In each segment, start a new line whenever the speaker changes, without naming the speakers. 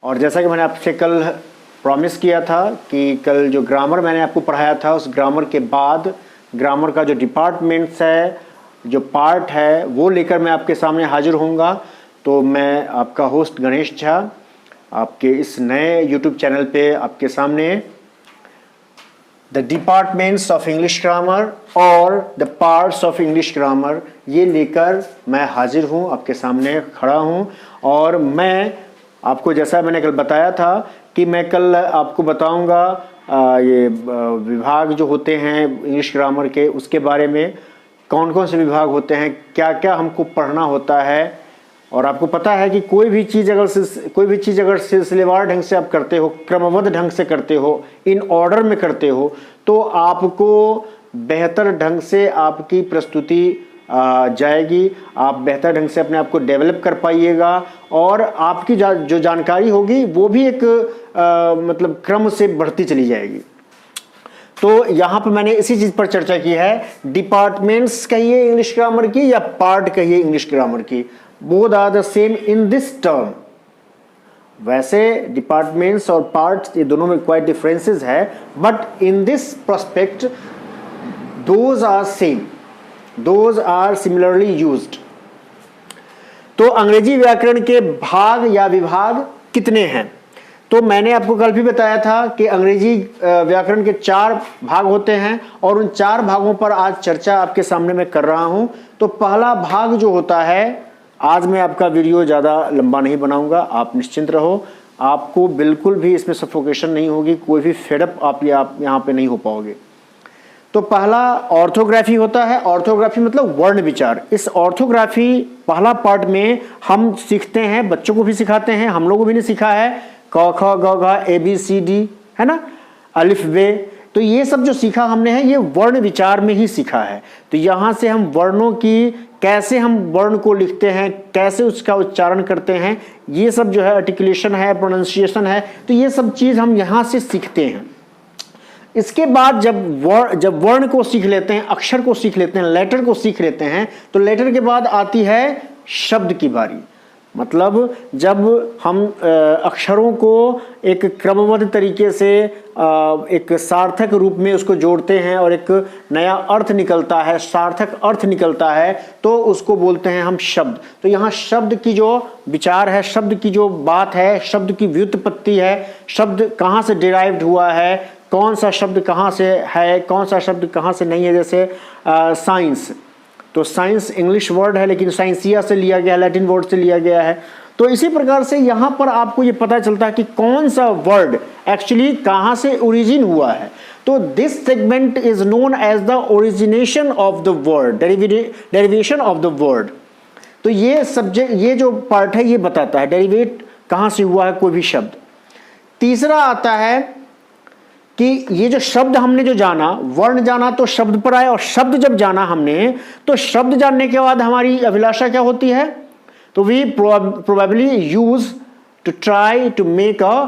और जैसा कि मैंने आपसे कल प्रॉमिस किया था कि कल जो ग्रामर मैंने आपको पढ़ाया था उस ग्रामर के बाद ग्रामर का जो डिपार्टमेंट्स है, जो पार्ट है, वो लेकर मैं आपके सामने हाजिर होऊंगा। तो मैं आपका होस्ट गणेश झा आपके इस नए यूट्यूब चैनल पे आपके सामने the departments of English grammar और the parts of English grammar ये लेकर मैं हाजिर हूँ, आपके सामने खड़ा हूँ। और मैं आपको जैसा मैंने कल बताया था कि मैं कल आपको बताऊंगा ये विभाग जो होते हैं इंग्लिश ग्रामर के, उसके बारे में कौन कौन से विभाग होते हैं, क्या क्या हमको पढ़ना होता है। और आपको पता है कि कोई भी चीज़ अगर सिलसिलेवार ढंग से आप करते हो, क्रमबद्ध ढंग से करते हो, इन ऑर्डर में करते हो, तो आपको बेहतर ढंग से आपकी प्रस्तुति जाएगी, आप बेहतर ढंग से अपने आप को डेवलप कर पाइएगा और आपकी जो जानकारी होगी वो भी एक मतलब क्रम से बढ़ती चली जाएगी। तो यहाँ पर मैंने इसी चीज़ पर चर्चा की है, डिपार्टमेंट्स कहिए इंग्लिश ग्रामर की या पार्ट कहिए इंग्लिश ग्रामर की, both are the same in this term. वैसे डिपार्टमेंट्स और पार्ट्स ये दोनों में क्वाइट डिफरेंसेस है, but in this prospect those are same, those are similarly used. तो अंग्रेजी व्याकरण के भाग या विभाग कितने हैं? तो मैंने आपको कल भी बताया था कि अंग्रेजी व्याकरण के 4 भाग होते हैं और उन 4 भागों पर आज चर्चा आपके सामने मैं कर रहा हूं। तो पहला भाग जो होता है, आज मैं आपका वीडियो ज़्यादा लंबा नहीं बनाऊंगा, आप निश्चिंत रहो, आपको बिल्कुल भी इसमें सफोकेशन नहीं होगी, कोई भी फेडअप आप यहाँ पे नहीं हो पाओगे। तो पहला ऑर्थोग्राफी होता है। ऑर्थोग्राफी मतलब वर्ण विचार। इस ऑर्थोग्राफी पहला पार्ट में हम सीखते हैं, बच्चों को भी सिखाते हैं, हम लोगों को भी नहीं सीखा है, क ख ग घ ए बी सी डी, है ना, अलिफ बे। तो ये सब जो सीखा हमने है ये वर्ण विचार में ही सीखा है। तो यहाँ से हम वर्णों की, कैसे हम वर्ण को लिखते हैं, कैसे उसका उच्चारण करते हैं, ये सब जो है आर्टिकुलेशन है, प्रोनाउंसिएशन है, तो ये सब चीज़ हम यहाँ से सीखते हैं। इसके बाद जब वर्ण को सीख लेते हैं, अक्षर को सीख लेते हैं, लेटर को सीख लेते हैं, तो लेटर के बाद आती है शब्द की बारी। मतलब जब हम अक्षरों को एक क्रमबद्ध तरीके से एक सार्थक रूप में उसको जोड़ते हैं और एक नया अर्थ निकलता है, सार्थक अर्थ निकलता है, तो उसको बोलते हैं हम शब्द। तो यहाँ शब्द की जो विचार है, शब्द की जो बात है, शब्द की व्युत्पत्ति है, शब्द कहाँ से डिराइव्ड हुआ है, कौन सा शब्द कहाँ से है, कौन सा शब्द कहाँ से नहीं है। जैसे साइंस, तो साइंस इंग्लिश वर्ड है लेकिन साइंसिया से लिया गया है, लैटिन वर्ड से लिया गया है। तो इसी प्रकार से यहाँ पर आपको ये पता चलता है कि कौन सा वर्ड एक्चुअली कहाँ से ओरिजिन हुआ है। तो this segment is known as the origination of the word, derivation of the word. तो ये सब्जेक्ट, ये जो पार्ट है ये बताता है डेरिवेट कहाँ से हुआ है कोई भी शब्द। तीसरा आता है कि ये जो शब्द हमने जो जाना, वर्ण जाना तो शब्द पर आए, और शब्द जब जाना हमने, तो शब्द जानने के बाद हमारी अभिलाषा क्या होती है? तो we probably use to try to make a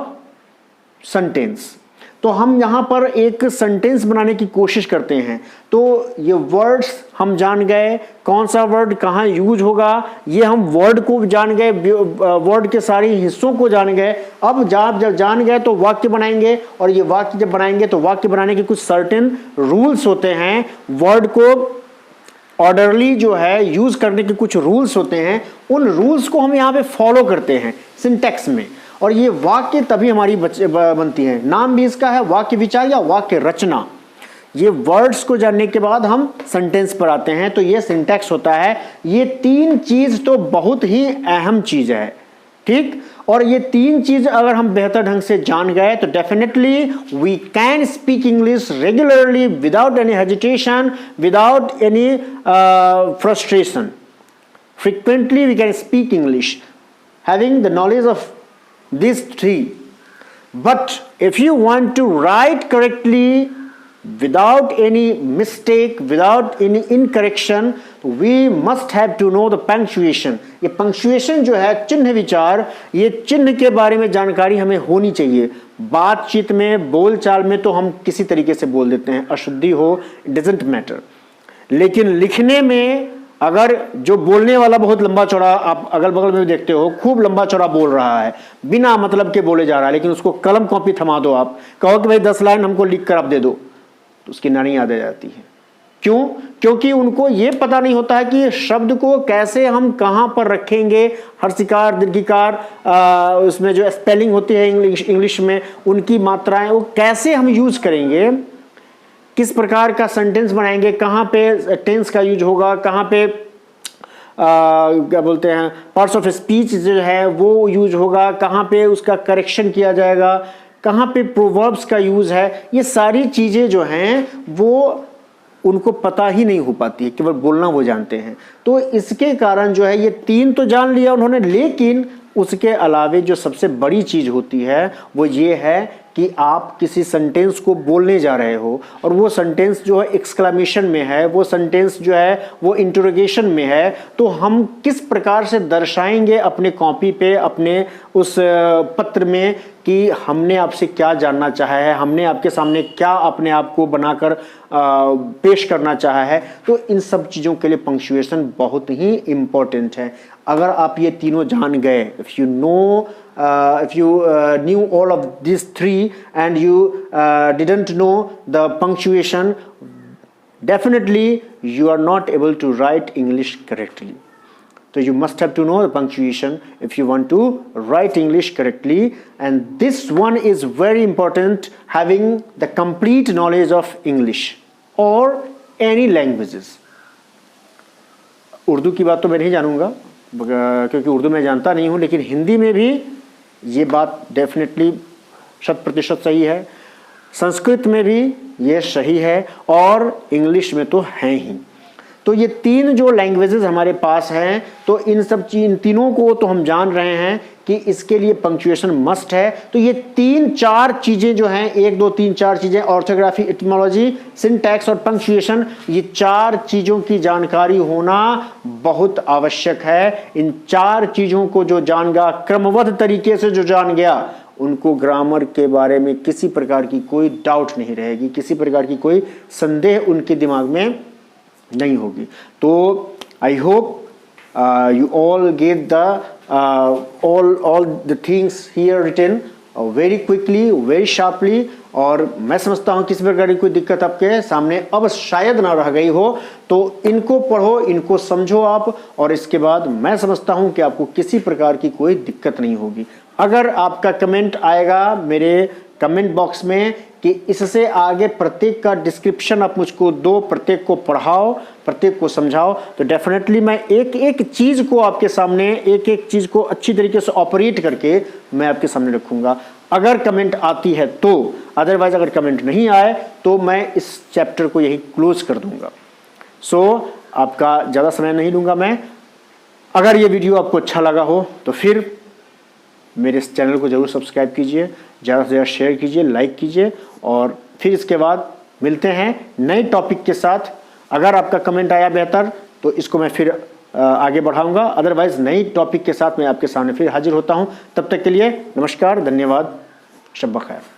sentence. तो हम यहां पर एक सेंटेंस बनाने की कोशिश करते हैं। तो ये वर्ड्स हम जान गए, कौन सा वर्ड कहाँ यूज होगा, ये हम वर्ड को जान गए, वर्ड के सारे हिस्सों को जान गए। अब जब जान गए तो वाक्य बनाएंगे, और ये वाक्य जब बनाएंगे तो वाक्य बनाने के कुछ सर्टेन रूल्स होते हैं। वर्ड को ऑर्डरली जो है यूज करने के कुछ रूल्स होते हैं, उन रूल्स को हम यहाँ पे फॉलो करते हैं सिंटैक्स में, और ये वाक्य तभी हमारी बनती है। नाम भी इसका है वाक्य विचार या वाक्य रचना। ये वर्ड्स को जानने के बाद हम सेंटेंस पर आते हैं, तो ये सिंटैक्स होता है। ये 3 चीज तो बहुत ही अहम चीज है, ठीक। और ये 3 चीज अगर हम बेहतर ढंग से जान गए तो definitely we can speak English regularly without any hesitation, without any frustration. Frequently we can speak English having the knowledge of these 3. But if you want to write correctly without any mistake, without any incorrection, we must have to know the punctuation. ये punctuation जो है, चिन्ह विचार, ये चिन्ह के बारे में जानकारी हमें होनी चाहिए। बातचीत में, बोलचाल में तो हम किसी तरीके से बोल देते हैं, अशुद्धि हो, it doesn't matter। लेकिन लिखने में अगर जो बोलने वाला बहुत लंबा चौड़ा, आप अगल बगल में भी देखते हो, खूब लंबा चौड़ा बोल रहा है, बिना मतलब के बोले जा रहा है, लेकिन उसको कलम कॉपी थमा दो, आप कहो कि भाई 10 लाइन हमको लिख कर आप दे दो, तो उसकी नानी याद आ जाती है। क्यों? क्योंकि उनको ये पता नहीं होता है कि शब्द को कैसे हम कहां पर रखेंगे, हर्षिकार दीर्घिकार, उसमें जो स्पेलिंग होती है इंग्लिश में, उनकी मात्राएं वो कैसे हम यूज करेंगे, किस प्रकार का सेंटेंस बनाएंगे, कहां पे टेंस का यूज होगा, कहां पे क्या बोलते हैं पार्ट्स ऑफ स्पीच जो है वो यूज होगा, कहां पे उसका करेक्शन किया जाएगा, कहां पे प्रोवर्ब्स का यूज है, ये सारी चीजें जो हैं वो उनको पता ही नहीं हो पाती है, केवल बोलना वो जानते हैं। तो इसके कारण जो है ये 3 तो जान लिया उन्होंने, लेकिन उसके अलावे जो सबसे बड़ी चीज होती है वो ये है कि आप किसी सेंटेंस को बोलने जा रहे हो और वो सेंटेंस जो है एक्सक्लेमेशन में है, वो सेंटेंस जो है वो इंटरोगेशन में है, तो हम किस प्रकार से दर्शाएंगे अपने कॉपी पे, अपने उस पत्र में कि हमने आपसे क्या जानना चाहा है, हमने आपके सामने क्या अपने आप को बनाकर पेश करना चाहा है। तो इन सब चीज़ों के लिए पंक्चुएशन बहुत ही इम्पोर्टेंट है। अगर आप ये तीनों जान गए, if you knew all of these 3 and you didn't know the punctuation, definitely you are not able to write English correctly. So you must have to know the punctuation if you want to write English correctly, and this one is very important, having the complete knowledge of English or any languages. Urdu की बात तो मैं नहीं जानूंगा क्योंकि उर्दू में जानता नहीं हूँ, लेकिन हिंदी में भी ये बात डेफिनेटली 100% सही है, संस्कृत में भी ये सही है और इंग्लिश में तो है ही। तो ये 3 जो लैंग्वेजेस हमारे पास हैं, तो इन तीनों को तो हम जान रहे हैं कि इसके लिए पंक्चुएशन मस्ट है। तो ये 3-4 चीज़ें जो हैं, 1 2 3 4 चीज़ें, ऑर्थोग्राफी, एटिमोलॉजी, सिंटैक्स और पंक्चुएशन, ये 4 चीज़ों की जानकारी होना बहुत आवश्यक है। इन 4 चीज़ों को जो जान गया, क्रमबद्ध तरीके से जो जान गया, उनको ग्रामर के बारे में किसी प्रकार की कोई डाउट नहीं रहेगी, किसी प्रकार की कोई संदेह उनके दिमाग में नहीं होगी। तो I hope you all get the all the things here written very quickly, very sharply, और मैं समझता हूँ किसी प्रकार की कोई दिक्कत आपके सामने अब शायद ना रह गई हो। तो इनको पढ़ो, इनको समझो आप, और इसके बाद मैं समझता हूँ कि आपको किसी प्रकार की कोई दिक्कत नहीं होगी। अगर आपका कमेंट आएगा मेरे कमेंट बॉक्स में कि इससे आगे प्रत्येक का डिस्क्रिप्शन आप मुझको दो, प्रत्येक को पढ़ाओ, प्रत्येक को समझाओ, तो डेफिनेटली मैं एक एक चीज़ को आपके सामने, एक एक चीज़ को अच्छी तरीके से ऑपरेट करके मैं आपके सामने रखूंगा। अगर कमेंट आती है तो, अदरवाइज अगर कमेंट नहीं आए तो मैं इस चैप्टर को यही क्लोज कर दूंगा। सो आपका ज़्यादा समय नहीं लूँगा मैं। अगर ये वीडियो आपको अच्छा लगा हो तो फिर मेरे इस चैनल को ज़रूर सब्सक्राइब कीजिए, ज़्यादा से ज़्यादा शेयर कीजिए, लाइक कीजिए, और फिर इसके बाद मिलते हैं नए टॉपिक के साथ। अगर आपका कमेंट आया बेहतर तो इसको मैं फिर आगे बढ़ाऊंगा, अदरवाइज नई टॉपिक के साथ मैं आपके सामने फिर हाजिर होता हूं। तब तक के लिए नमस्कार, धन्यवाद, शब बखैर।